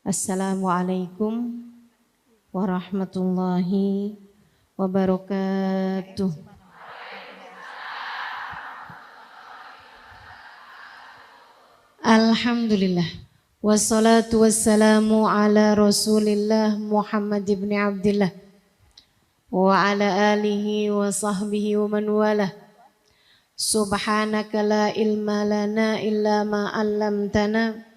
Assalamualaikum warahmatullahi wabarakatuh. Alhamdulillah. Wassalatu wassalamu ala Rasulillah Muhammad ibn Abdillah wa ala alihi wa sahbihi wa man walah. Subhanaka la ilma lana illa ma 'allamtana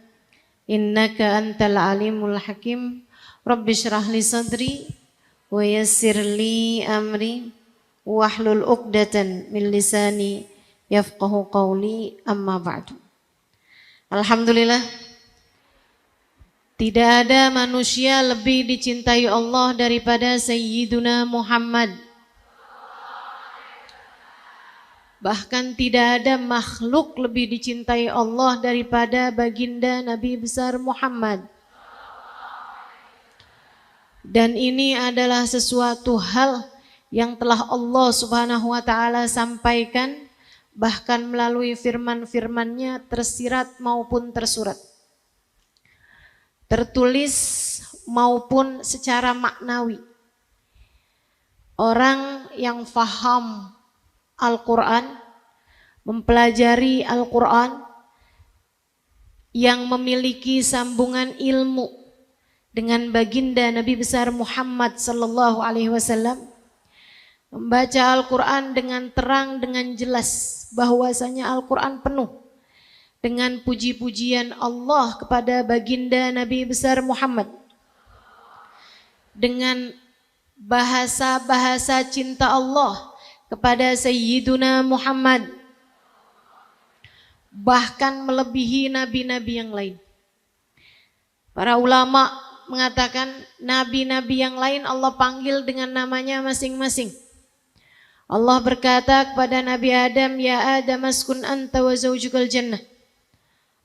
innaka antal alimul hakim. Rabbi shrah li sadri wa yassir li amri wahlul 'uqdatan min lisani yafqahu qawli, amma ba'du. Alhamdulillah, tidak ada manusia lebih dicintai Allah daripada Sayyiduna Muhammad. Bahkan tidak ada makhluk lebih dicintai Allah daripada baginda Nabi besar Muhammad. Dan ini adalah sesuatu hal yang telah Allah Subhanahu wa taala sampaikan, bahkan melalui firman-firman-Nya tersirat maupun tersurat, tertulis maupun secara maknawi. Orang yang faham Al-Quran, mempelajari Al-Quran, yang memiliki sambungan ilmu dengan baginda Nabi besar Muhammad sallallahu alaihi wasallam, membaca Al-Quran dengan terang, dengan jelas bahwasanya Al-Quran penuh dengan puji-pujian Allah kepada baginda Nabi besar Muhammad, dengan bahasa-bahasa cinta Allah kepada Sayyiduna Muhammad, bahkan melebihi nabi-nabi yang lain. Para ulama mengatakan nabi-nabi yang lain Allah panggil dengan namanya masing-masing. Allah berkata kepada Nabi Adam, "Ya Adam, askun anta wa zawjukal jannah."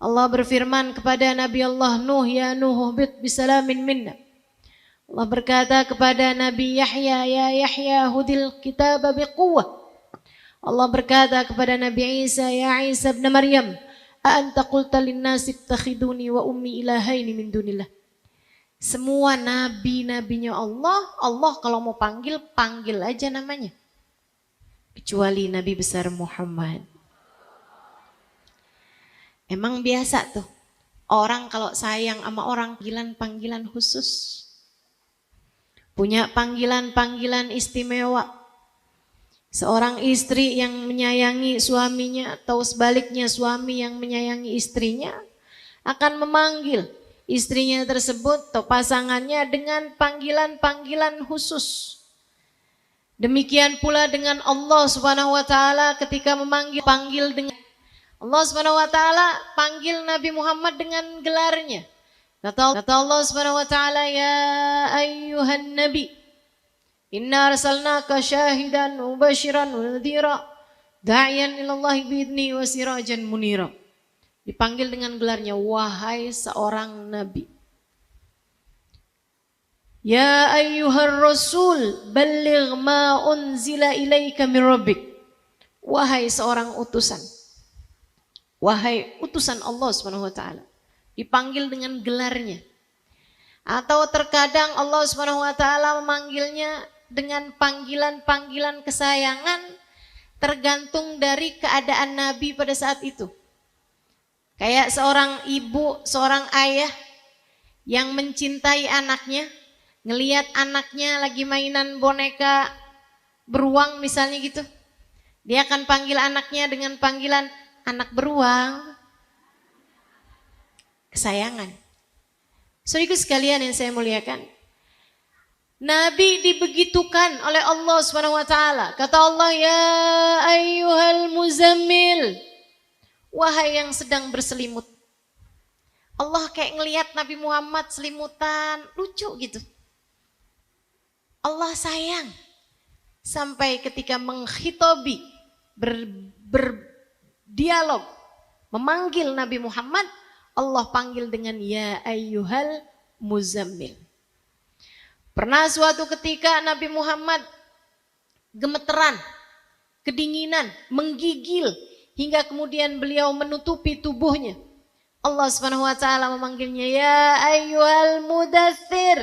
Allah berfirman kepada Nabi Allah Nuh, "Ya Nuh, uhbit bisalamin minna." Allah berkata kepada Nabi Yahya, "Ya Yahya, hudil kitaba biquwwah." Allah berkata kepada Nabi Isa, "Ya Isa ibn Maryam, a anta qulta linnasi ittakhiduni wa ummi ilahaini min dunillah." Semua nabi-nabinya Allah, Allah kalau mau panggil, panggil aja namanya. Kecuali Nabi besar Muhammad. Emang biasa tuh, orang kalau sayang sama orang, panggilan khusus. Punya panggilan-panggilan istimewa. Seorang istri yang menyayangi suaminya atau sebaliknya suami yang menyayangi istrinya akan memanggil istrinya tersebut atau pasangannya dengan panggilan-panggilan khusus. Demikian pula dengan Allah Subhanahu wa taala ketika panggil dengan Allah Subhanahu wa taala panggil Nabi Muhammad dengan gelarnya. Kata Allah Subhanahu wa taala, "Ya ayyuhan nabi, inna arsalnaka syahidan wa mubasyiran wa nadhira, da'iyan ila Allah bi'idzni wa sirajan munira." Dipanggil dengan gelarnya, wahai seorang nabi. Ya ayyuhar rasul, balligh ma unzila ilaika min rabbik. Wahai seorang utusan. Wahai utusan Allah Subhanahu wa taala. Dipanggil dengan gelarnya. Atau terkadang Allah Subhanahu wa taala memanggilnya dengan panggilan-panggilan kesayangan, tergantung dari keadaan Nabi pada saat itu. Kayak seorang ibu, seorang ayah yang mencintai anaknya, ngelihat anaknya lagi mainan boneka beruang misalnya gitu. Dia akan panggil anaknya dengan panggilan anak beruang. Kesayangan. Saudaraku sekalian yang saya muliakan, Nabi dibegitukan oleh Allah Subhanahu wa taala. Kata Allah, "Ya ayyuhal muzammil." Wahai yang sedang berselimut. Allah kayak ngelihat Nabi Muhammad selimutan, lucu gitu. Allah sayang. Sampai ketika menghitobi, berdialog, memanggil Nabi Muhammad, Allah panggil dengan ya ayyuhal muzammil. Pernah suatu ketika Nabi Muhammad gemeteran, kedinginan, menggigil hingga kemudian beliau menutupi tubuhnya Allah Subhanahu wa taala memanggilnya ya ayyuhal mudaththir.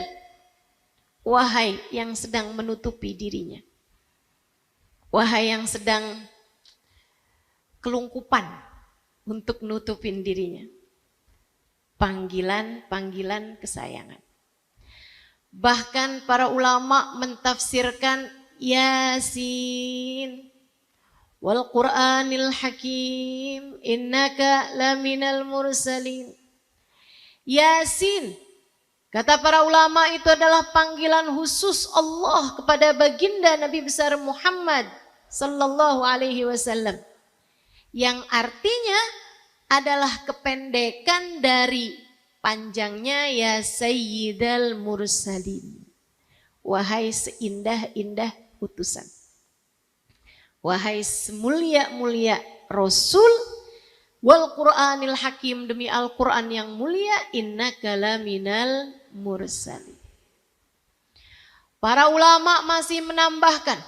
Wahai yang sedang menutupi dirinya. Wahai yang sedang kelungkupan untuk nutupin dirinya. Panggilan-panggilan kesayangan. Bahkan para ulama mentafsirkan Yasin wal Qur'anil Hakim innaka laminal mursalin. Yasin, kata para ulama, itu adalah panggilan khusus Allah kepada baginda Nabi besar Muhammad sallallahu alaihi wasallam, yang artinya adalah kependekan dari panjangnya ya Sayyidal Mursalin. Wahai seindah-indah utusan. Wahai semulia-mulia Rasul, wal Qur'anil Hakim, demi Al-Quran yang mulia, innaka laminal mursalin. Para ulama masih menambahkan,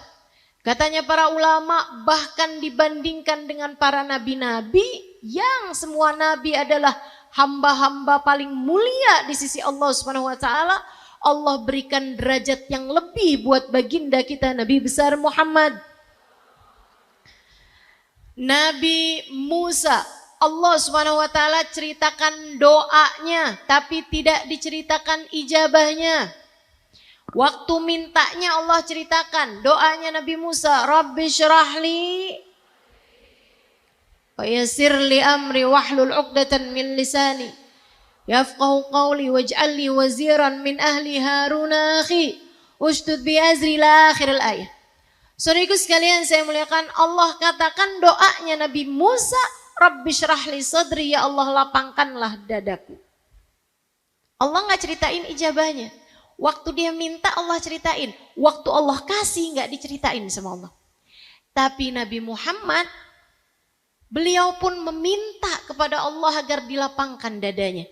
katanya para ulama bahkan dibandingkan dengan para nabi-nabi, yang semua nabi adalah hamba-hamba paling mulia di sisi Allah Subhanahu wa taala, Allah berikan derajat yang lebih buat baginda kita Nabi besar Muhammad. Nabi Musa, Allah Subhanahu wa taala ceritakan doanya tapi tidak diceritakan ijabahnya. Waktu mintanya Allah ceritakan doanya Nabi Musa, Rabbi syrahli wa yassir li amri wahlul 'uqdatan min lisani yafqahu qawli waj'al li waziran min ahli Harun akhi ushdud bi azri ila akhiril ayat. Saudaraku sekalian saya muliakan, Allah katakan doanya Nabi Musa, Rabbi syrahli sadri, ya Allah lapangkanlah dadaku. Allah nggak ceritain ijabahnya. Waktu dia minta Allah ceritain, waktu Allah kasih nggak diceritain sama Allah. Tapi Nabi Muhammad, beliau pun meminta kepada Allah agar dilapangkan dadanya.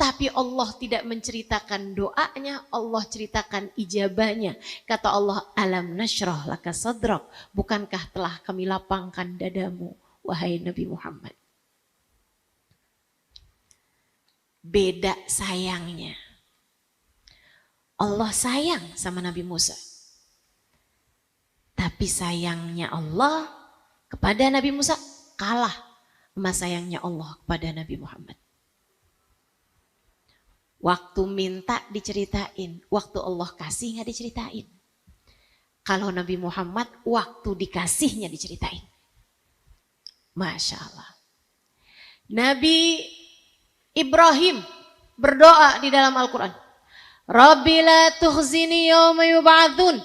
Tapi Allah tidak menceritakan doanya, Allah ceritakan ijabahnya. Kata Allah, alam nashrah laka sadrak, bukankah telah kami lapangkan dadamu, wahai Nabi Muhammad. Beda sayangnya. Allah sayang sama Nabi Musa. Tapi sayangnya Allah kepada Nabi Musa kalah sama sayangnya Allah kepada Nabi Muhammad. Waktu minta diceritain, waktu Allah kasih nggak diceritain. Kalau Nabi Muhammad waktu dikasihnya diceritain. Masya Allah. Nabi Ibrahim berdoa di dalam Al-Quran. Rabbi la tukhzini yawma yub'atsun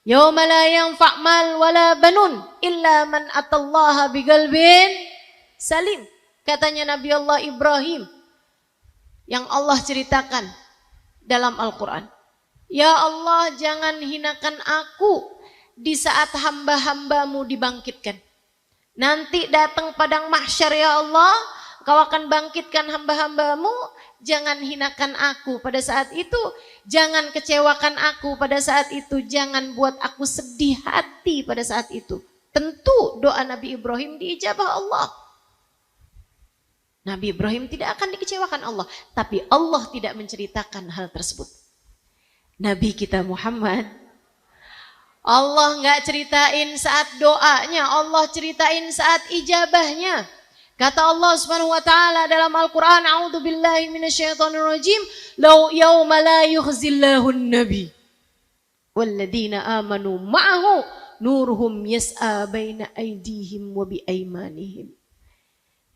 yawma la yanfa' mal wala banun illa man atallaha biqalbin salim. Katanya Nabi Allah Ibrahim yang Allah ceritakan dalam Al-Quran. Ya Allah, jangan hinakan aku di saat hamba-hambamu dibangkitkan. Nanti datang padang mahsyar ya Allah, kau akan bangkitkan hamba-hambamu, jangan hinakan aku pada saat itu, jangan kecewakan aku pada saat itu, jangan buat aku sedih hati pada saat itu. Tentu doa Nabi Ibrahim diijabah Allah. Nabi Ibrahim tidak akan dikecewakan Allah, tapi Allah tidak menceritakan hal tersebut. Nabi kita Muhammad, Allah nggak ceritain saat doanya, Allah ceritain saat ijabahnya. Kata Allah Subhanahu wa taala dalam Al-Qur'an, a'udzu billahi minasyaitonir rajim, law yauma la yukhzillahu an-nabi walladzina amanu ma'ahu nuruhum yas'a baina aydihim wa bi aymanihim.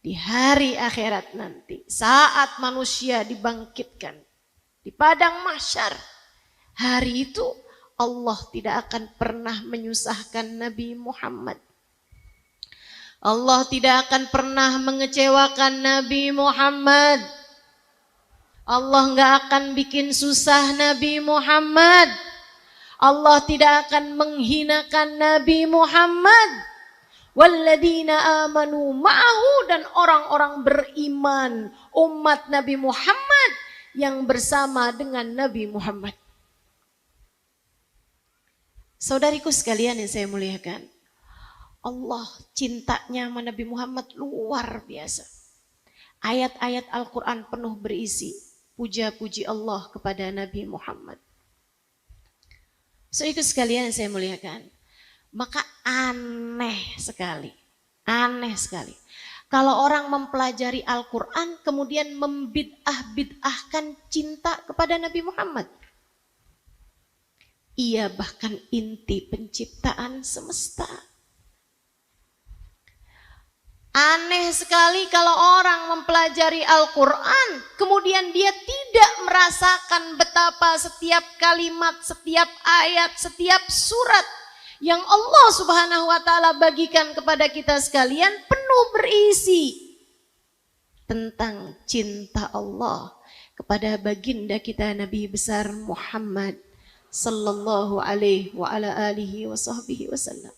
Di hari akhirat nanti, saat manusia dibangkitkan di padang mahsyar, hari itu Allah tidak akan pernah menyusahkan Nabi Muhammad. Allah tidak akan pernah mengecewakan Nabi Muhammad. Allah nggak akan bikin susah Nabi Muhammad. Allah tidak akan menghinakan Nabi Muhammad. Walladzina amanu ma'ahu, dan orang-orang beriman umat Nabi Muhammad yang bersama dengan Nabi Muhammad. Saudariku sekalian yang saya muliakan, Allah cintanya sama Nabi Muhammad luar biasa. Ayat-ayat Al-Quran penuh berisi puja-puji Allah kepada Nabi Muhammad. So, itu sekalian yang saya muliakan. Maka aneh sekali kalau orang mempelajari Al-Quran kemudian membid'ah-bid'ahkan cinta kepada Nabi Muhammad. Ia bahkan inti penciptaan semesta. Aneh sekali kalau orang mempelajari Al-Quran kemudian dia tidak merasakan betapa setiap kalimat, setiap ayat, setiap surat yang Allah Subhanahu wa taala bagikan kepada kita sekalian penuh berisi tentang cinta Allah kepada baginda kita Nabi besar Muhammad sallallahu alaihi wa ala alihi wa sahbihi wasallam.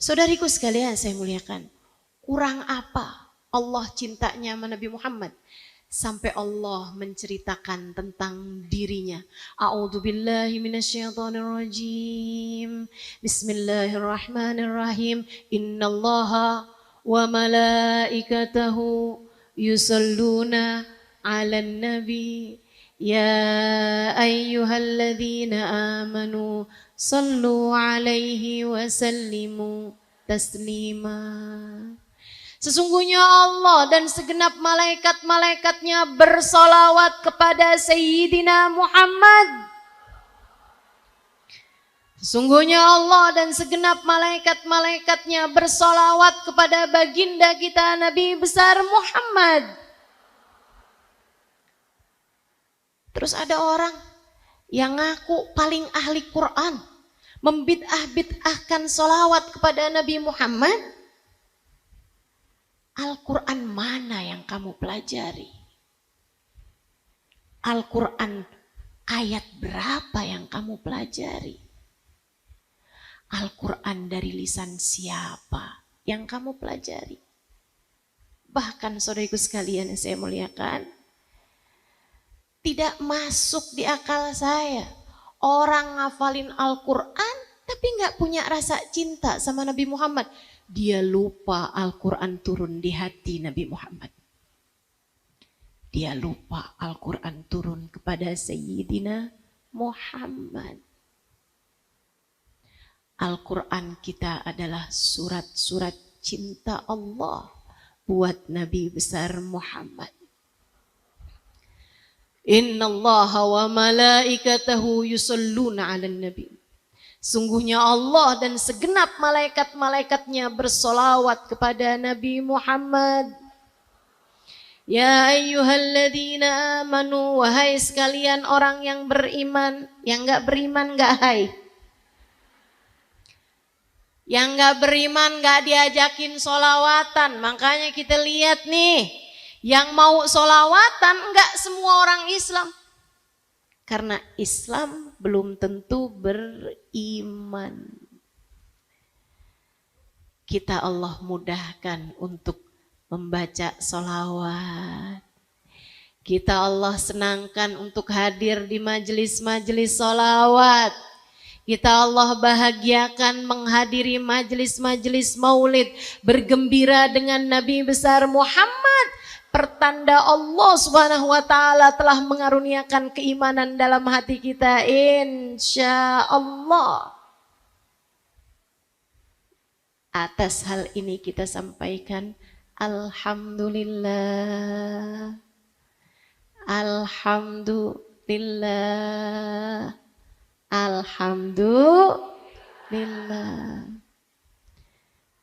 Saudariku sekalian saya muliakan, kurang apa Allah cintanya sama Nabi Muhammad sampai Allah menceritakan tentang dirinya. A'udzubillahi minasyaitonirrajim. Bismillahirrahmanirrahim. Innallaha wa malaikatahu yusalluna 'alan nabi. Ya ayyuhalladzina amanu sallu 'alaihi wa sallimu taslima. Sesungguhnya Allah dan segenap malaikat-malaikatnya bersolawat kepada Sayyidina Muhammad. Sesungguhnya Allah dan segenap malaikat-malaikatnya bersolawat kepada baginda kita Nabi besar Muhammad. Terus ada orang yang ngaku paling ahli Quran, membid'ah-bid'ahkan solawat kepada Nabi Muhammad. Al-Quran mana yang kamu pelajari? Al-Quran ayat berapa yang kamu pelajari? Al-Quran dari lisan siapa yang kamu pelajari? Bahkan saudariku sekalian yang saya muliakan, tidak masuk di akal saya orang ngafalin Al-Quran tapi gak punya rasa cinta sama Nabi Muhammad. Dia lupa Al-Quran turun di hati Nabi Muhammad. Dia lupa Al-Quran turun kepada Sayyidina Muhammad. Al-Quran kita adalah surat-surat cinta Allah buat Nabi besar Muhammad. Innallaha wa malaikatahu yusalluna 'alan nabi. Sungguhnya Allah dan segenap malaikat-malaikatnya bersolawat kepada Nabi Muhammad. Ya ayyuhalladzina amanu, wahai sekalian orang yang beriman. Yang gak beriman gak hai. Yang gak beriman gak diajakin solawatan. Makanya kita lihat nih, yang mau solawatan gak semua orang Islam. Karena Islam belum tentu beriman. Kita Allah mudahkan untuk membaca solawat. Kita Allah senangkan untuk hadir di majelis-majelis solawat. Kita Allah bahagiakan menghadiri majelis-majelis maulid. Bergembira dengan Nabi besar Muhammad. Pertanda Allah Subhanahu wa taala telah mengaruniakan keimanan dalam hati kita, insya Allah. Atas hal ini kita sampaikan alhamdulillah. Alhamdulillah. Alhamdulillah.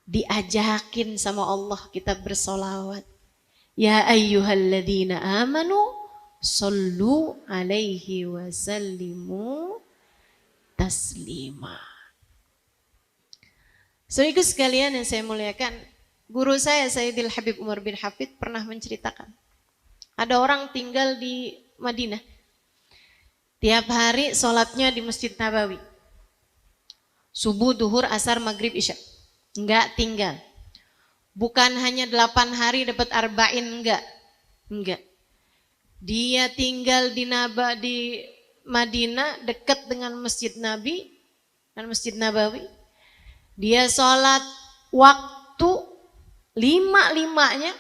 Diajakin sama Allah kita bersolawat. Ya ayyuhalladzina amanu sallu alaihi wa sallimu taslima. Saudaraku sekalian yang saya muliakan, guru saya Sayyidil Habib Umar bin Hafid pernah menceritakan. Ada orang tinggal di Madinah. Tiap hari sholatnya di Masjid Nabawi. Subuh, duhur, asar, maghrib, isya. Enggak tinggal. Bukan hanya 8 hari dapat arba'in, enggak. Dia tinggal di Madinah dekat dengan Masjid Nabi dan Masjid Nabawi. Dia sholat waktu 5-5-nya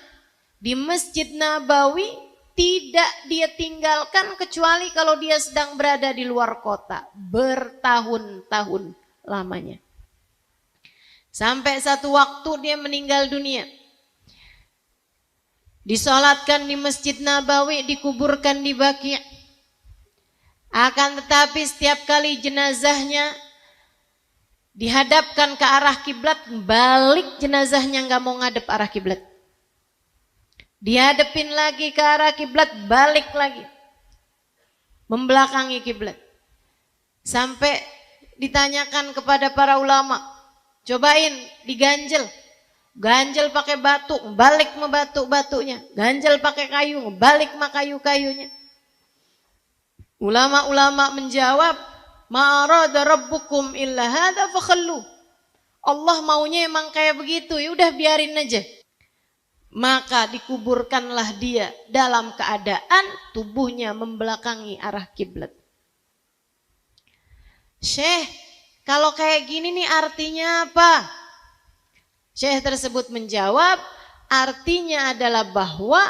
Di Masjid Nabawi tidak dia tinggalkan kecuali kalau dia sedang berada di luar kota. Bertahun-tahun lamanya. Sampai satu waktu dia meninggal dunia. Disolatkan di Masjid Nabawi, dikuburkan di Baqi'. Akan tetapi setiap kali jenazahnya dihadapkan ke arah kiblat, balik jenazahnya nggak mau ngadep arah kiblat. Dihadapin lagi ke arah kiblat, balik lagi. Membelakangi kiblat. Sampai ditanyakan kepada para ulama, cobain diganjel. Ganjel pakai batu, balik sama batu-batunya. Ganjel pakai kayu, balik sama kayu-kayunya. Ulama-ulama menjawab, ma'arada rabbukum illa hadha fakhallu. Allah maunya emang kayak begitu, ya udah biarin aja. Maka dikuburkanlah dia dalam keadaan tubuhnya membelakangi arah kiblat. Syekh, kalau kayak gini nih artinya apa? Syekh tersebut menjawab, artinya adalah bahwa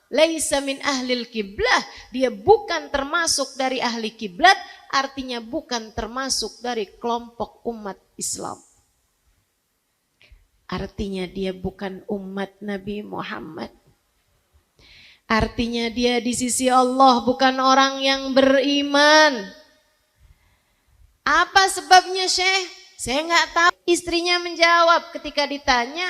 laisa min ahlil kiblah, dia bukan termasuk dari ahli kiblat, artinya bukan termasuk dari kelompok umat Islam. Artinya dia bukan umat Nabi Muhammad. Artinya dia di sisi Allah bukan orang yang beriman. Apa sebabnya, Syekh? Saya nggak tahu. Istrinya menjawab ketika ditanya,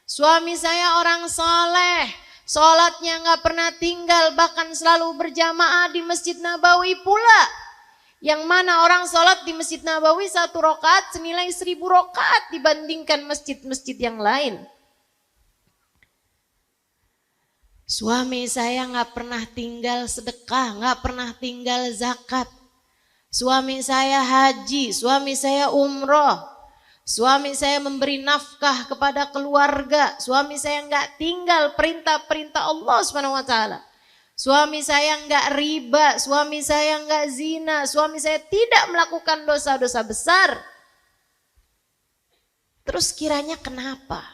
suami saya orang soleh, sholatnya nggak pernah tinggal, bahkan selalu berjamaah di Masjid Nabawi pula. Yang mana orang sholat di Masjid Nabawi 1 rakaat senilai 1000 rakaat dibandingkan masjid-masjid yang lain. Suami saya nggak pernah tinggal sedekah, nggak pernah tinggal zakat. Suami saya haji, suami saya umroh. Suami saya memberi nafkah kepada keluarga. Suami saya nggak tinggal perintah-perintah Allah SWT. Suami saya enggak riba, suami saya enggak zina, suami saya tidak melakukan dosa-dosa besar. Terus kiranya kenapa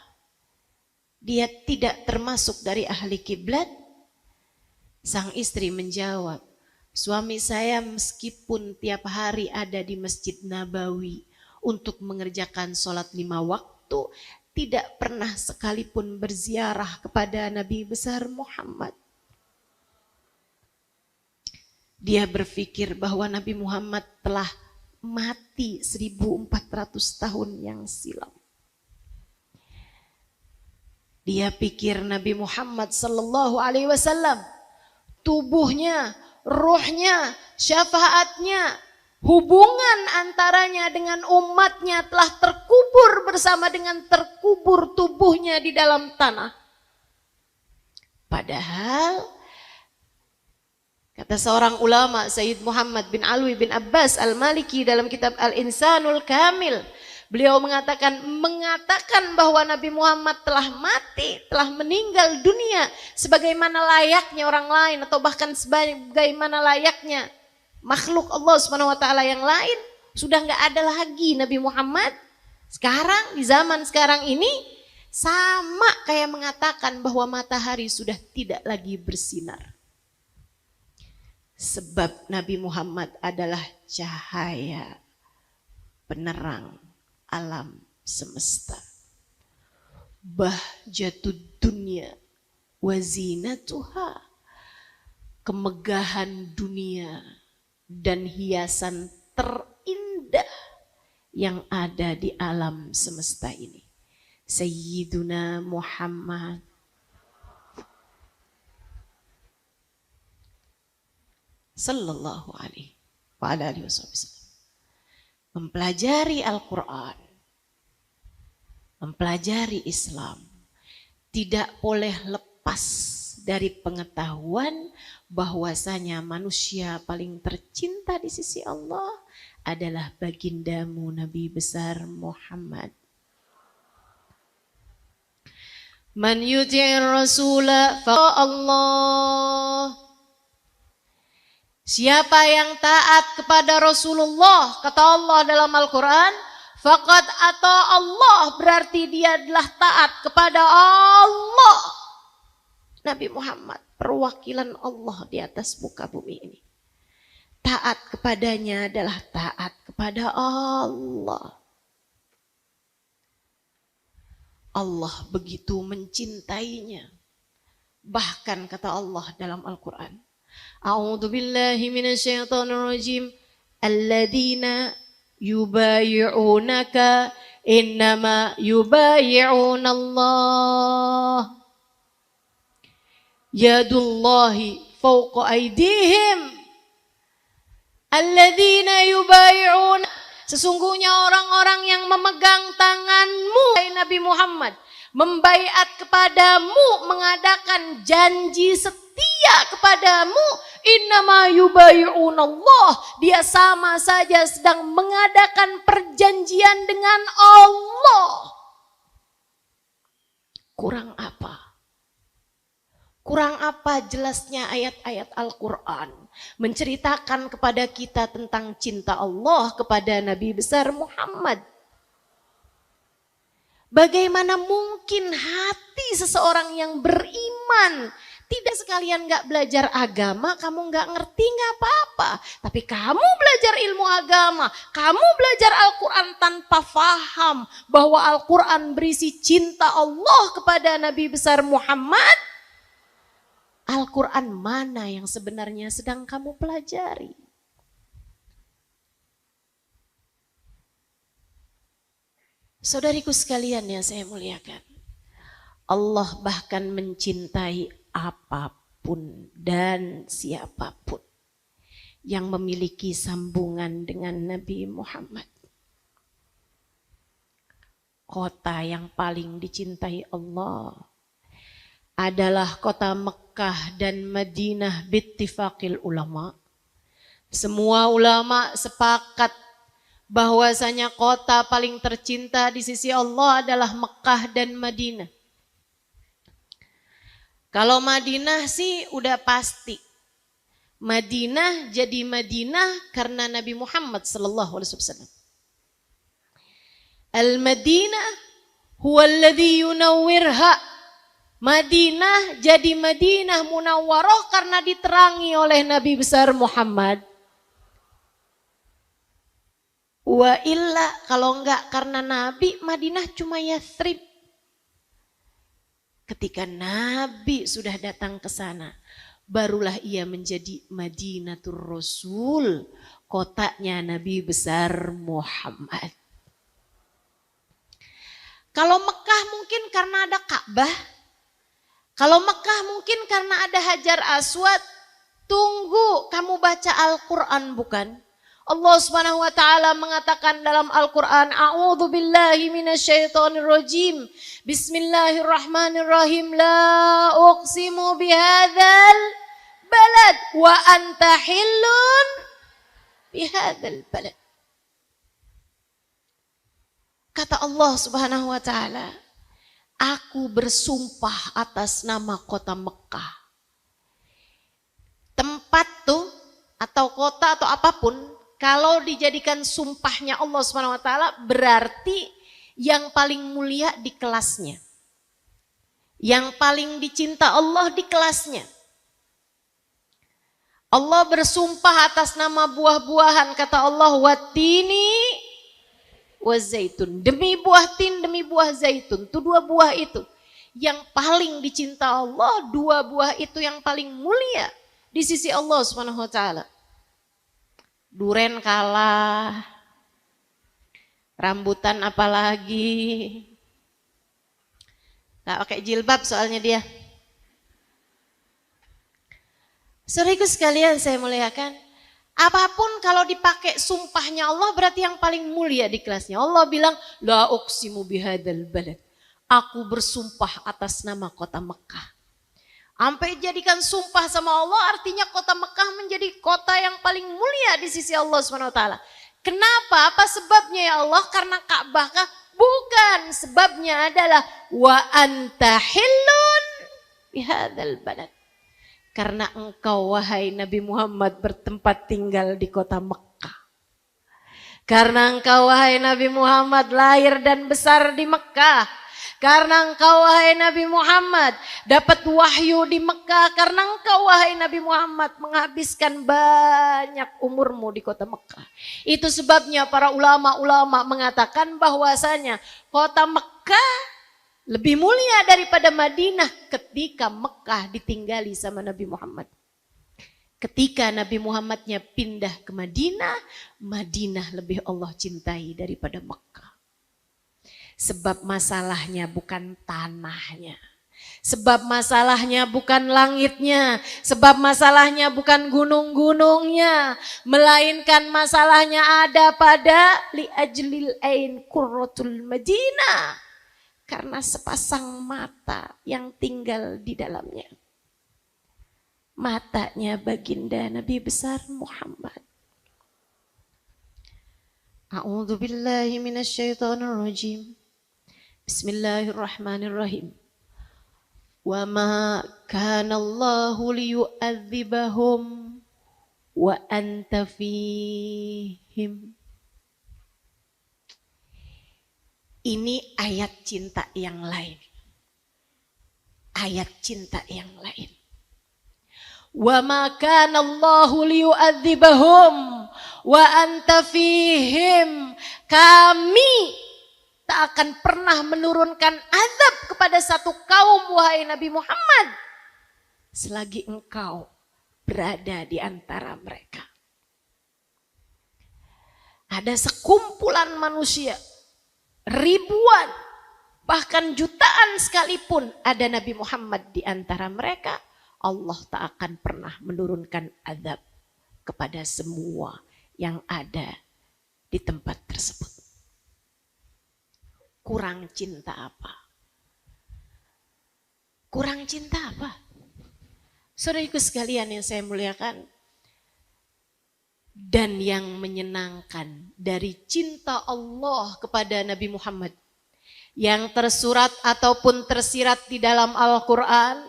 dia tidak termasuk dari ahli kiblat? Sang istri menjawab, suami saya meskipun tiap hari ada di Masjid Nabawi untuk mengerjakan sholat 5 waktu, tidak pernah sekalipun berziarah kepada Nabi besar Muhammad. Dia berpikir bahwa Nabi Muhammad telah mati 1400 tahun yang silam. Dia pikir Nabi Muhammad sallallahu alaihi wasallam tubuhnya, ruhnya, syafaatnya, hubungan antaranya dengan umatnya telah terkubur bersama dengan terkubur tubuhnya di dalam tanah. Padahal kata seorang ulama, Sayyid Muhammad bin Alwi bin Abbas Al-Maliki dalam kitab Al-Insanul Kamil, beliau mengatakan bahwa Nabi Muhammad telah mati, telah meninggal dunia sebagaimana layaknya orang lain atau bahkan sebagaimana layaknya makhluk Allah SWT yang lain. Sudah nggak ada lagi Nabi Muhammad. Sekarang di zaman sekarang ini sama kayak mengatakan bahwa matahari sudah tidak lagi bersinar. Sebab Nabi Muhammad adalah cahaya penerang alam semesta. Bahjatud dunya wa zinatuha, kemegahan dunia dan hiasan terindah yang ada di alam semesta ini. Sayyiduna Muhammad sallallahu alaihi wa alihi wasallam mempelajari Al-Quran, mempelajari Islam, tidak boleh lepas dari pengetahuan bahwasanya manusia paling tercinta di sisi Allah adalah bagindamu Nabi besar Muhammad. Man yuti'ir rasula fa Allah. Siapa yang taat kepada Rasulullah, kata Allah dalam Al-Quran, faqad ata Allah, berarti dia adalah taat kepada Allah. Nabi Muhammad, perwakilan Allah di atas muka bumi ini. Taat kepadanya adalah taat kepada Allah. Allah begitu mencintainya. Bahkan kata Allah dalam Al-Quran, A'udzu billahi minasyaitonir rajim. Alladzina yubayi'unaka innama yubayi'unallah. Yadullahi fawqa aydihim. Alladzina yubayi'un. Sesungguhnya orang-orang yang memegang tanganmu, Nabi Muhammad, membaiat kepadamu, mengadakan janji setia kepadamu, innama yubayi'unallah. Dia sama saja sedang mengadakan perjanjian dengan Allah. Kurang apa? Kurang apa jelasnya ayat-ayat Al-Quran menceritakan kepada kita tentang cinta Allah kepada Nabi besar Muhammad. Bagaimana mungkin hati seseorang yang beriman tidak sekalian gak belajar agama, kamu gak ngerti gak apa-apa. Tapi kamu belajar ilmu agama, kamu belajar Al-Quran tanpa faham bahwa Al-Quran berisi cinta Allah kepada Nabi besar Muhammad. Al-Quran mana yang sebenarnya sedang kamu pelajari? Saudariku sekalian yang saya muliakan, Allah bahkan mencintai apapun dan siapapun yang memiliki sambungan dengan Nabi Muhammad. Kota yang paling dicintai Allah adalah kota Mekah dan Madinah bittifaqil ulama. Semua ulama sepakat bahwasanya kota paling tercinta di sisi Allah adalah Mekah dan Madinah. Kalau Madinah sih udah pasti. Madinah jadi Madinah karena Nabi Muhammad sallallahu alaihi wasallam. Al-Madinah huwa alladhi yunawwirha. Madinah jadi Madinah Munawwarah karena diterangi oleh Nabi besar Muhammad. Wa illa, kalau enggak karena Nabi, Madinah cuma Yathrib. Ketika Nabi sudah datang ke sana, barulah ia menjadi Madinatur Rasul, kotanya Nabi besar Muhammad. Kalau Mekah mungkin karena ada Ka'bah. Kalau Mekah mungkin karena ada Hajar Aswad. Tunggu, kamu baca Al-Quran bukan? Allah Subhanahu wa taala mengatakan dalam Al-Quran, A'udzu billahi minasyaitonir rajim. Bismillahirrahmanirrahim. La uqsimu bihadzal balad wa anta hillun bihadzal balad. Kata Allah Subhanahu wa taala, aku bersumpah atas nama kota Mekah. Tempat tuh atau kota atau apapun, kalau dijadikan sumpahnya Allah SWT berarti yang paling mulia di kelasnya. Yang paling dicinta Allah di kelasnya. Allah bersumpah atas nama buah-buahan, kata Allah, wattini wazaitun, demi buah tin, demi buah zaitun. Itu dua buah itu yang paling dicinta Allah, dua buah itu yang paling mulia di sisi Allah Subhanahu wa taala. Duren kalah, rambutan apalagi, nggak pakai jilbab soalnya dia. Saudaraku sekalian saya muliakan, apapun kalau dipakai sumpahnya Allah berarti yang paling mulia di kelasnya. Allah bilang, la uqsimu bihadzal balad. Aku bersumpah atas nama kota Mekah. Sampai jadikan sumpah sama Allah, artinya kota Mekah menjadi kota yang paling mulia di sisi Allah SWT. Kenapa? Apa sebabnya ya Allah? Karena Ka'bah kah? Bukan, sebabnya adalah wa anta hillun bihadzal balad. Karena engkau wahai Nabi Muhammad bertempat tinggal di kota Mekah. Karena engkau wahai Nabi Muhammad lahir dan besar di Mekah. karena engkau wahai Nabi Muhammad dapat wahyu di Mekah, karena engkau wahai Nabi Muhammad menghabiskan banyak umurmu di kota Mekah. Itu sebabnya para ulama-ulama mengatakan bahwasanya kota Mekah lebih mulia daripada Madinah ketika Mekah ditinggali sama Nabi Muhammad. Ketika Nabi Muhammadnya pindah ke Madinah, Madinah lebih Allah cintai daripada Mekah. Sebab masalahnya bukan tanahnya. Sebab masalahnya bukan langitnya. Sebab masalahnya bukan gunung-gunungnya. Melainkan masalahnya ada pada li'ajlil ain qurratul Madinah. Karena sepasang mata yang tinggal di dalamnya. Matanya baginda Nabi besar Muhammad. A'udzu billahi minasyaitonir rajim. Bismillahirrahmanirrahim. Wa ma kana Allahu liyu'adzibahum wa anta fihim. Ini ayat cinta yang lain. Ayat cinta yang lain. Wa ma kana Allahu liyu'adzibahum wa anta fihim. Kami tak akan pernah menurunkan azab kepada satu kaum wahai Nabi Muhammad selagi engkau berada di antara mereka. Ada sekumpulan manusia, ribuan, bahkan jutaan sekalipun ada Nabi Muhammad di antara mereka, Allah tak akan pernah menurunkan azab kepada semua yang ada di tempat tersebut. Kurang cinta apa? Kurang cinta apa? Saudaraku sekalian yang saya muliakan, dan yang menyenangkan dari cinta Allah kepada Nabi Muhammad yang tersurat ataupun tersirat di dalam Al-Quran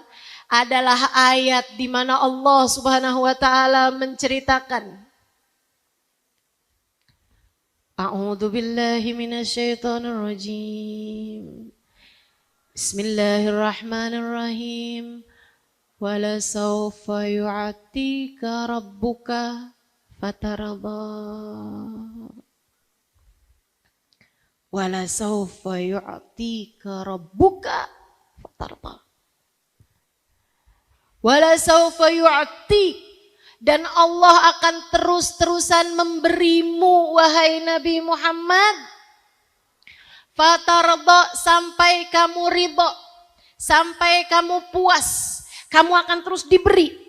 adalah ayat di mana Allah Subhanahu wa taala menceritakan. A'udzu billahi minasyaitonir rajim. Bismillahirrahmanirrahim. Wala sawfa yu'tika rabbuka fatarada. Wala sawfa yu'tika rabbuka fatarada. Wala sawfa yu'tik, dan Allah akan terus-terusan memberimu wahai Nabi Muhammad fatarda, sampai kamu ridha, sampai kamu puas. Kamu akan terus diberi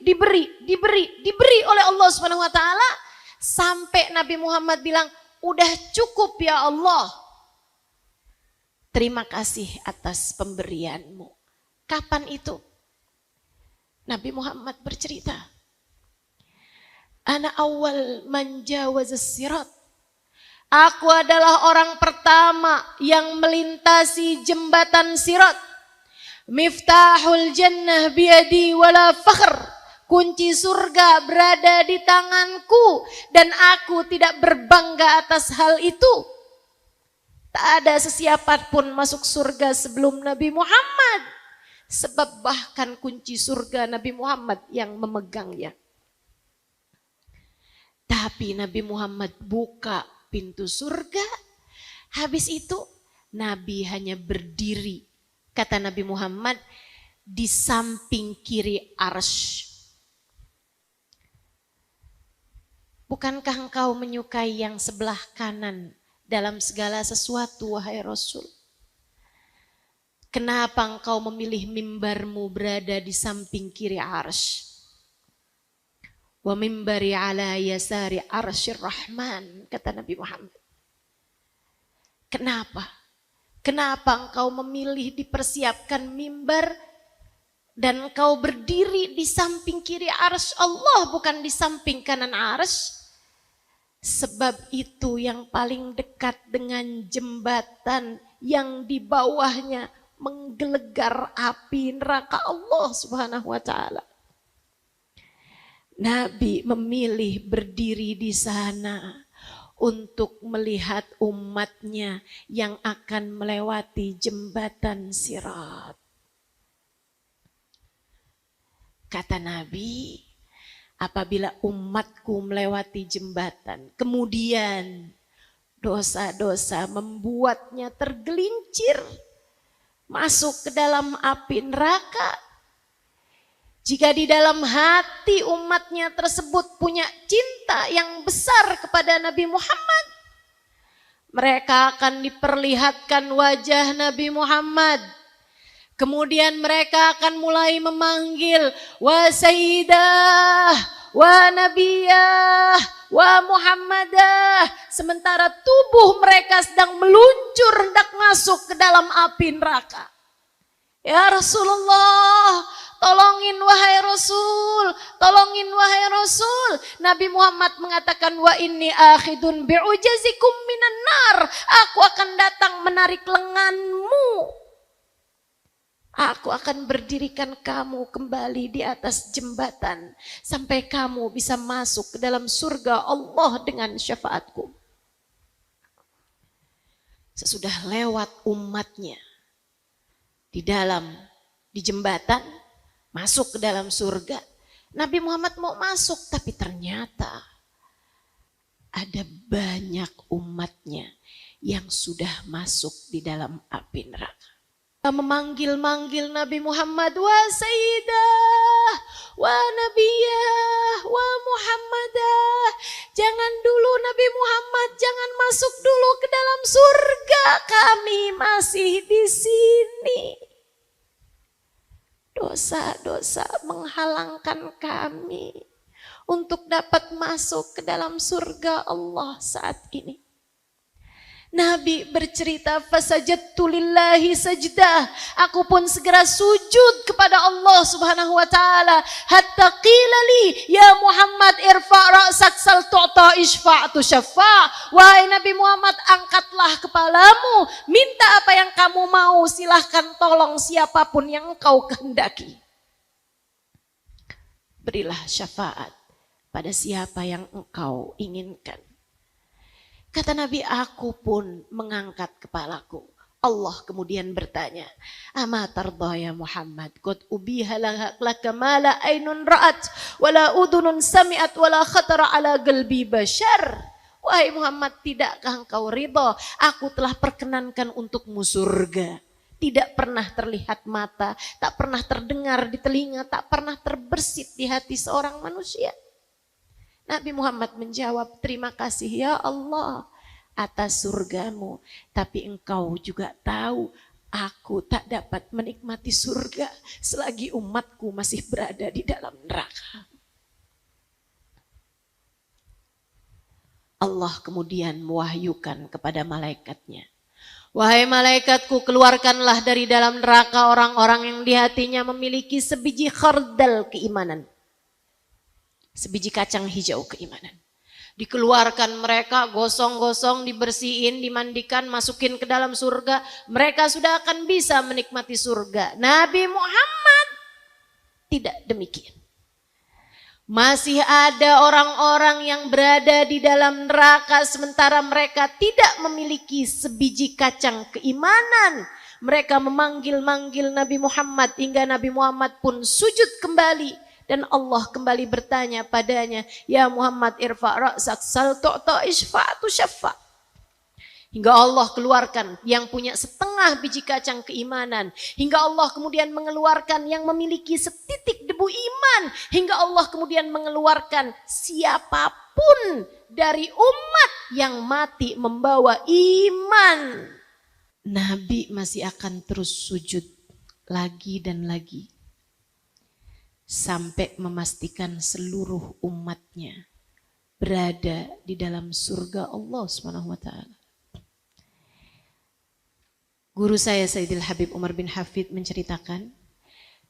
oleh Allah Subhanahu wa taala sampai Nabi Muhammad bilang, "Udah cukup ya Allah. Terima kasih atas pemberianmu." Kapan itu? Nabi Muhammad bercerita, "Ana awal man jawazas sirat." Aku adalah orang pertama yang melintasi jembatan sirat. Miftahul jannah biyadi wala fakhr. Kunci surga berada di tanganku dan aku tidak berbangga atas hal itu. Tak ada sesiapa pun masuk surga sebelum Nabi Muhammad. Sebab bahkan kunci surga Nabi Muhammad yang memegangnya. Tapi Nabi Muhammad buka pintu surga. Habis itu Nabi hanya berdiri, kata Nabi Muhammad, di samping kiri arsy. Bukankah engkau menyukai yang sebelah kanan dalam segala sesuatu wahai Rasul? Kenapa engkau memilih mimbarmu berada di samping kiri arsy? Wa mimbari ala yasari arsyir rahman, kata Nabi Muhammad. Kenapa? Kenapa engkau memilih dipersiapkan mimbar dan engkau berdiri di samping kiri arsy Allah, bukan di samping kanan arsy? Sebab itu yang paling dekat dengan jembatan yang di bawahnya menggelegar api neraka Allah Subhanahu wa taala. Nabi memilih berdiri di sana untuk melihat umatnya yang akan melewati jembatan Sirat. Kata Nabi, apabila umatku melewati jembatan, kemudian dosa-dosa membuatnya tergelincir masuk ke dalam api neraka. Jika di dalam hati umatnya tersebut punya cinta yang besar kepada Nabi Muhammad, mereka akan diperlihatkan wajah Nabi Muhammad. Kemudian mereka akan mulai memanggil wa sayyidah, wa nabiyah, wa muhammadah. Sementara tubuh mereka sedang meluncur hendak masuk ke dalam api neraka. Ya Rasulullah, tolongin wahai Rasul, tolongin wahai Rasul. Nabi Muhammad mengatakan, wa inni akhidun bi'ujazikum minan nar. Aku akan datang menarik lenganmu. Aku akan berdirikan kamu kembali di atas jembatan sampai kamu bisa masuk ke dalam surga Allah dengan syafaatku. Sesudah lewat umatnya di jembatan, masuk ke dalam surga. Nabi Muhammad mau masuk, tapi ternyata ada banyak umatnya yang sudah masuk di dalam api neraka. Memanggil-manggil Nabi Muhammad, wa sayyidah, wa nabiyah, wa muhammadah. Jangan dulu Nabi Muhammad, jangan masuk dulu ke dalam surga, kami masih di sini. Dosa-dosa menghalangkan kami untuk dapat masuk ke dalam surga Allah saat ini. Nabi bercerita, fasajadtu lillahi sajdah. Aku pun segera sujud kepada Allah Subhanahu wa taala. Hatta qila li, ya Muhammad irfa' ra'sak sal tu'ta isfa'tu syafa'. Wahai Nabi Muhammad, angkatlah kepalamu, minta apa yang kamu mau, silahkan tolong siapapun yang engkau kehendaki. Berilah syafaat pada siapa yang engkau inginkan. Kata Nabi, aku pun mengangkat kepalaku. Allah kemudian bertanya, ama tardha ya Muhammad, qad ubiha laka ma la ainun ra'at wala udhunun sami'at wala khatara ala qalbi bashar. Wahai Muhammad, tidakkah engkau ridha? Aku telah perkenankan untukmu surga. Tidak pernah terlihat mata, tak pernah terdengar di telinga, tak pernah terbersit di hati seorang manusia. Nabi Muhammad menjawab, terima kasih ya Allah atas surgamu. Tapi engkau juga tahu aku tak dapat menikmati surga selagi umatku masih berada di dalam neraka. Allah kemudian mewahyukan kepada malaikatnya. Wahai malaikatku, keluarkanlah dari dalam neraka orang-orang yang di hatinya memiliki sebiji khardal keimanan. Sebiji kacang hijau keimanan. Dikeluarkan mereka, gosong-gosong, dibersihin, dimandikan, masukin ke dalam surga. Mereka sudah akan bisa menikmati surga. Nabi Muhammad tidak demikian. Masih ada orang-orang yang berada di dalam neraka sementara mereka tidak memiliki sebiji kacang keimanan. Mereka memanggil-manggil Nabi Muhammad hingga Nabi Muhammad pun sujud kembali. Dan Allah kembali bertanya padanya, ya Muhammad irfa' ra'sak sal tu'ta isfa'tu syafa'. Hingga Allah keluarkan yang punya setengah biji kacang keimanan. Hingga Allah kemudian mengeluarkan yang memiliki setitik debu iman. Hingga Allah kemudian mengeluarkan siapapun dari umat yang mati membawa iman. Nabi masih akan terus sujud lagi dan lagi. Sampai memastikan seluruh umatnya berada di dalam surga Allah Subhanahu wa taala. Guru saya Sayyidil Habib Umar bin Hafid menceritakan,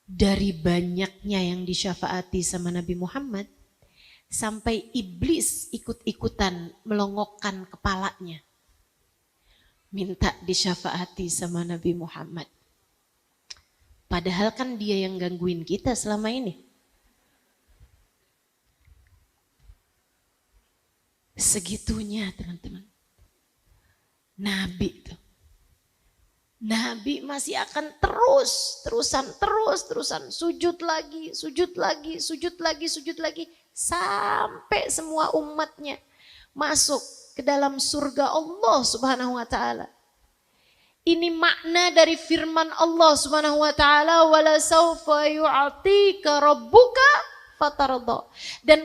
dari banyaknya yang disyafaati sama Nabi Muhammad, sampai iblis ikut-ikutan melongokkan kepalanya minta disyafaati sama Nabi Muhammad. Padahal kan dia yang gangguin kita selama ini. Segitunya teman-teman. Nabi itu. Nabi masih akan terusan sujud lagi, sampai semua umatnya masuk ke dalam surga Allah Subhanahu wa taala. Ini makna dari firman Allah Subhanahu wa taala, wala saufa yu'tika rabbuka fatarda. Dan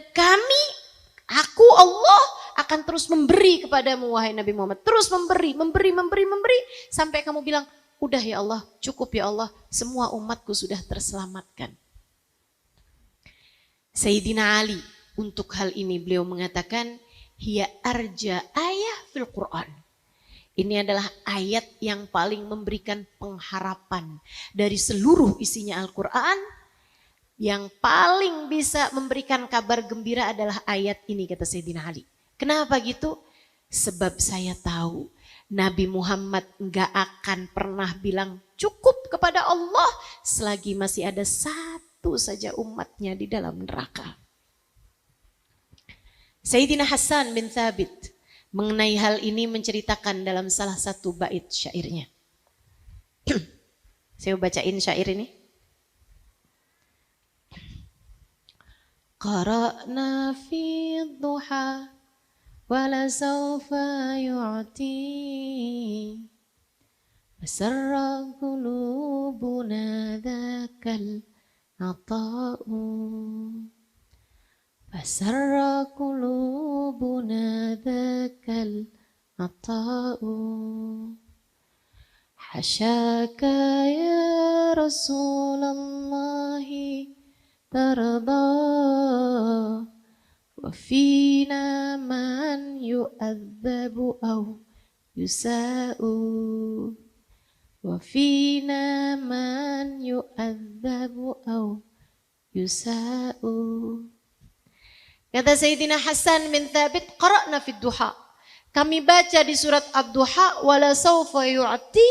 aku Allah akan terus memberi kepadamu wahai Nabi Muhammad. Terus memberi sampai kamu bilang, udah ya Allah, cukup ya Allah, semua umatku sudah terselamatkan. Sayyidina Ali untuk hal ini beliau mengatakan, hiya arja ayah fil Quran. Ini adalah ayat yang paling memberikan pengharapan dari seluruh isinya Al-Quran. Yang paling bisa memberikan kabar gembira adalah ayat ini, kata Sayyidina Ali. Kenapa gitu? Sebab saya tahu Nabi Muhammad gak akan pernah bilang cukup kepada Allah selagi masih ada satu saja umatnya di dalam neraka. Sayyidina Hasan bin Thabit mengenai hal ini menceritakan dalam salah satu bait syairnya. Saya bacain syair ini. Qara'na fi dhuha wala sawfa yu'ti masarra qulubuna dzakal ata'u masarra qulubuna dzakal ata'u hasyaka ya Rasulallahi tarda wa fina man yu'adzabu aw yusa'u wa fina man yu'adzabu aw yusa'u. Kata Sayyidina Hasan bin Thabit, qara'na fid duha. Kami baca di surat Ad-Duha, wala sawfa yu'ti,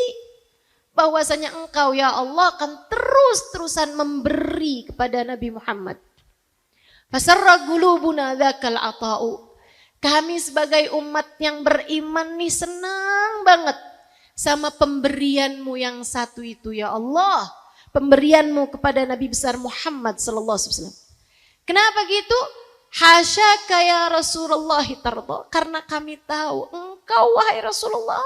bahwasanya engkau ya Allah akan terus-terusan memberi kepada Nabi Muhammad. Fasarra qulubuna dzakal ata'u. Kami sebagai umat yang beriman nih senang banget sama pemberianmu yang satu itu ya Allah. Pemberianmu kepada Nabi besar Muhammad sallallahu alaihi wasallam. Kenapa gitu? Hasyaka ya Rasulullah tarda. Karena kami tahu engkau wahai Rasulullah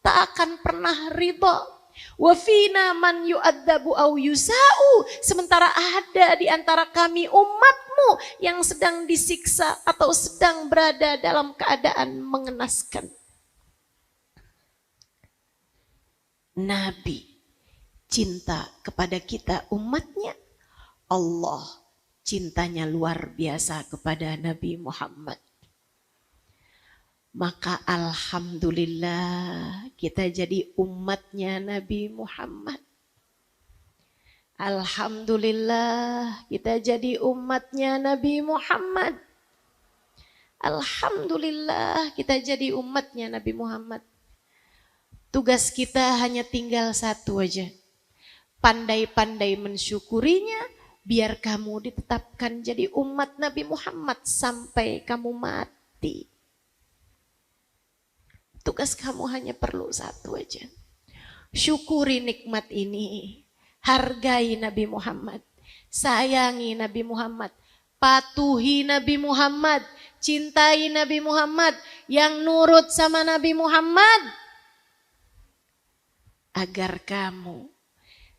tak akan pernah ridha. Wa fina man yu'adzabu aw yusa'u. Sementara ada di antara kami umatmu yang sedang disiksa atau sedang berada dalam keadaan mengenaskan. Nabi cinta kepada kita umatnya. Allah cintanya luar biasa kepada Nabi Muhammad. Maka alhamdulillah kita jadi umatnya Nabi Muhammad. Alhamdulillah kita jadi umatnya Nabi Muhammad. Alhamdulillah kita jadi umatnya Nabi Muhammad. Tugas kita hanya tinggal satu aja. Pandai-pandai mensyukurinya. Biar kamu ditetapkan jadi umat Nabi Muhammad sampai kamu mati. Tugas kamu hanya perlu satu aja. Syukuri nikmat ini. Hargai Nabi Muhammad. Sayangi Nabi Muhammad. Patuhi Nabi Muhammad. Cintai Nabi Muhammad. Yang nurut sama Nabi Muhammad. Agar kamu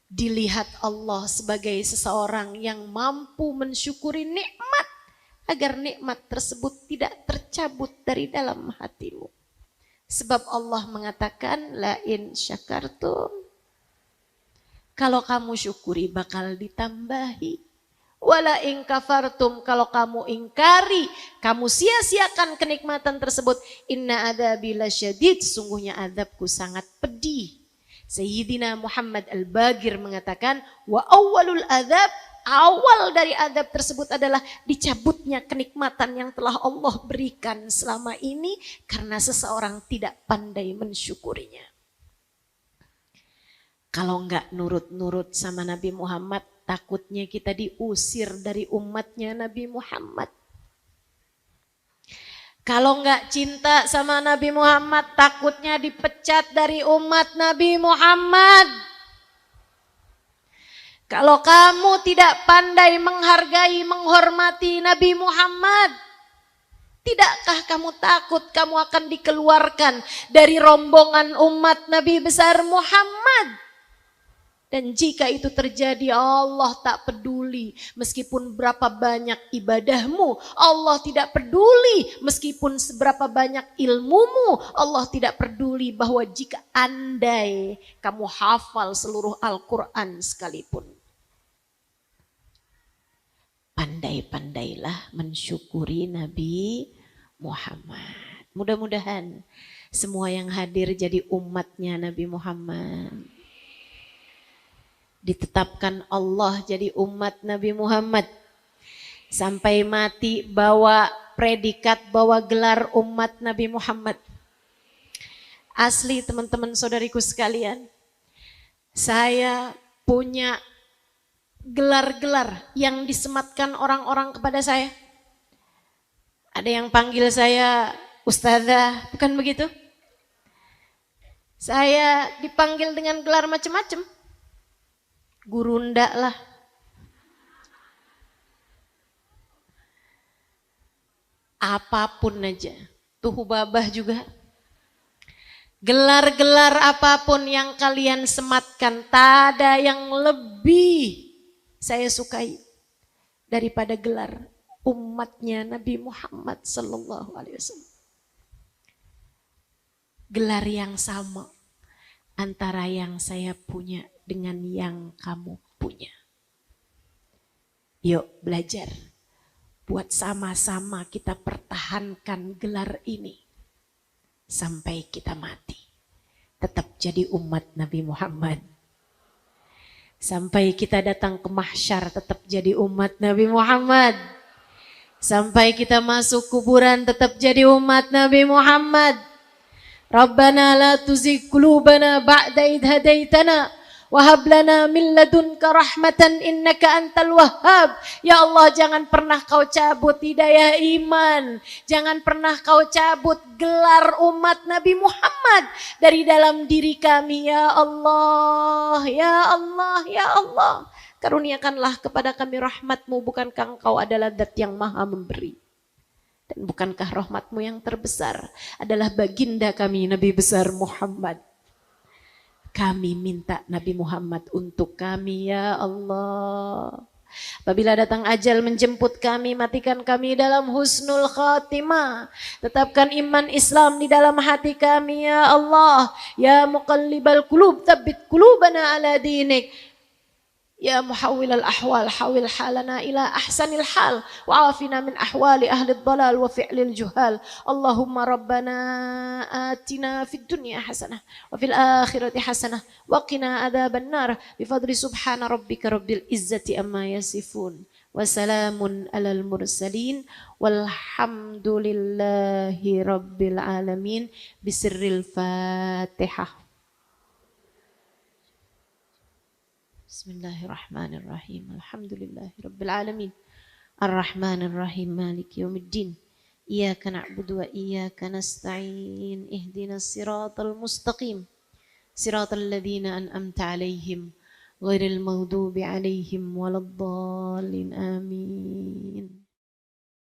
dilihat Allah sebagai seseorang yang mampu mensyukuri nikmat. Agar nikmat tersebut tidak tercabut dari dalam hatimu. Sebab Allah mengatakan, la in syakartum. Kalau kamu syukuri bakal ditambahi. Wala in kafartum. Kalau kamu ingkari, kamu sia-siakan kenikmatan tersebut. Inna adzabi lasyadid. Sungguhnya azabku sangat pedih. Sayyidina Muhammad Al-Bagir mengatakan, wa awwalul adzab, awal dari azab tersebut adalah dicabutnya kenikmatan yang telah Allah berikan selama ini karena seseorang tidak pandai mensyukurinya. Kalau enggak nurut-nurut sama Nabi Muhammad, takutnya kita diusir dari umatnya Nabi Muhammad. Kalau nggak cinta sama Nabi Muhammad, takutnya dipecat dari umat Nabi Muhammad. Kalau kamu tidak pandai menghargai, menghormati Nabi Muhammad, tidakkah kamu takut kamu akan dikeluarkan dari rombongan umat Nabi besar Muhammad? Dan jika itu terjadi, Allah tak peduli meskipun berapa banyak ibadahmu. Allah tidak peduli meskipun seberapa banyak ilmumu. Allah tidak peduli bahwa jika andai kamu hafal seluruh Al-Quran sekalipun. Pandai-pandailah mensyukuri Nabi Muhammad. Mudah-mudahan semua yang hadir jadi umatnya Nabi Muhammad. Ditetapkan Allah jadi umat Nabi Muhammad. Sampai mati bawa predikat, bawa gelar umat Nabi Muhammad. Asli teman-teman saudariku sekalian, saya punya gelar-gelar yang disematkan orang-orang kepada saya. Ada yang panggil saya Ustazah, bukan begitu? Saya dipanggil dengan gelar macam-macam. Gurunda lah. Apapun aja. Tuhu babah juga. Gelar-gelar apapun yang kalian sematkan, tak ada yang lebih saya sukai daripada gelar umatnya Nabi Muhammad sallallahu alaihi wasallam. Gelar yang sama antara yang saya punya dengan yang kamu punya. Yuk belajar, buat sama-sama kita pertahankan gelar ini sampai kita mati. Tetap jadi umat Nabi Muhammad. Sampai kita datang ke mahsyar tetap jadi umat Nabi Muhammad. Sampai kita masuk kuburan tetap jadi umat Nabi Muhammad. Rabbana la tuzigh qulubana ba'da idh hadaitana wa hab lana min ladunka rahmatan innaka antal wahhab. Ya Allah, jangan pernah kau cabut hidayah iman. Jangan pernah kau cabut gelar umat Nabi Muhammad dari dalam diri kami. Ya Allah, ya Allah, ya Allah. Karuniakanlah kepada kami rahmatmu, bukankah engkau adalah zat yang maha memberi. Dan bukankah rahmatmu yang terbesar adalah baginda kami Nabi besar Muhammad. Kami minta Nabi Muhammad untuk kami ya Allah. Apabila datang ajal menjemput kami, matikan kami dalam husnul khatimah. Tetapkan iman Islam di dalam hati kami ya Allah. Ya muqallibal qulub, tsabbit qulubana ala dinik. Ya muhawwilal ahwal, hawil halana ila ahsanil hal wa afina min ahwali ahli dhalal wa fi'lil juhal. Allahumma rabbana atina fid dunya hasanah wa fil akhirati hasanah wa qina adzaban nar bi fadli subhana rabbika rabbil izzati amma yasifun wa salamun alal mursalin walhamdulillahi rabbil alamin bisirril Fatihah. Bismillahirrahmanirrahim. Alhamdulillahirabbil alamin. Arrahmanirrahim. Maliki yaumiddin. Iyyaka na'budu wa iyyaka nasta'in. Ihdinas siratal mustaqim. Siratal ladzina an'amta 'alaihim ghairil maghdubi 'alaihim waladdallin. Amin.